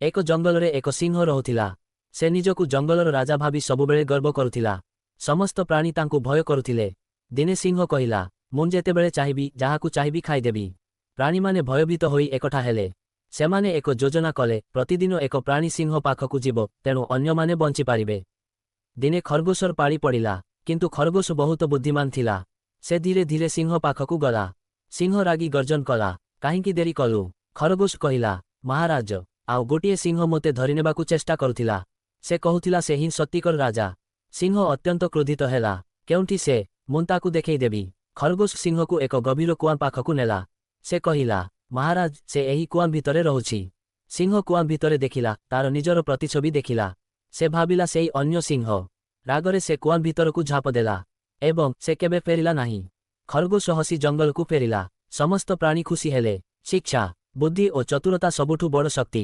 ଏକ ଜଙ୍ଗଲରେ ଏକ ସିଂହ ରହୁଥିଲା। ସେ ନିଜକୁ ଜଙ୍ଗଲର ରାଜା ଭାବି ସବୁବେଳେ ଗର୍ବ କରୁଥିଲା। ସମସ୍ତ ପ୍ରାଣୀ ତାଙ୍କୁ ଭୟ କରୁଥିଲେ। ଦିନେ ସିଂହ କହିଲା, ମୁଁ ଯେତେବେଳେ ଚାହିଁବି ଯାହାକୁ ଚାହିଁବି ଖାଇଦେବି। ପ୍ରାଣୀମାନେ ଭୟଭୀତ ହୋଇ ଏକଠା ହେଲେ। ସେମାନେ ଏକ ଯୋଜନା କଲେ, ପ୍ରତିଦିନ ଏକ ପ୍ରାଣୀ ସିଂହ ପାଖକୁ ଯିବ, ତେଣୁ ଅନ୍ୟମାନେ ବଞ୍ଚିପାରିବେ। ଦିନେ ଖରଗୋଶର ପାଳି ପଡ଼ିଲା, କିନ୍ତୁ ଖରଗୋଶ ବହୁତ ବୁଦ୍ଧିମାନ ଥିଲା। ସେ ଧୀରେ ଧୀରେ ସିଂହ ପାଖକୁ ଗଲା। ସିଂହ ରାଗି ଗର୍ଜନ କଲା, କାହିଁକି ଦେରି କଲୁ? ଖରଗୋଶ କହିଲା, ମହାରାଜ, ଆଉ ଗୋଟିଏ ସିଂହ ମୋତେ ଧରିନେବାକୁ ଚେଷ୍ଟା କରୁଥିଲା। ସେ କହୁଥିଲା ସେ ହିଁ ସତ୍ୟିକର ରାଜା। ସିଂହ ଅତ୍ୟନ୍ତ କ୍ରୋଧିତ ହେଲା। କେଉଁଠି ସେ? ମୁଁ ତାକୁ ଦେଖେଇଦେବି। ଖରଗୋଶ ସିଂହକୁ ଏକ ଗଭୀର କୁଆଁ ପାଖକୁ ନେଲା। ସେ କହିଲା, ମହାରାଜ, ସେ ଏହି କୁଆଁ ଭିତରେ ରହୁଛି। ସିଂହ କୁଆଁ ଭିତରେ ଦେଖିଲା, ତାର ନିଜର ପ୍ରତିଛବି ଦେଖିଲା। ସେ ଭାବିଲା ସେଇ ଅନ୍ୟ ସିଂହ। ରାଗରେ ସେ କୁଆଁ ଭିତରକୁ ଝାପ ଦେଲା। ଏବଂ ସେ କେବେ ଫେରିଲା ନାହିଁ। ଖରଗୋଶ ହସି ଜଙ୍ଗଲକୁ ଫେରିଲା। ସମସ୍ତ ପ୍ରାଣୀ ଖୁସି ହେଲେ। ଶିକ୍ଷା, ବୁଦ୍ଧି ଓ ଚତୁରତା ସବୁଠୁ ବଡ଼ ଶକ୍ତି।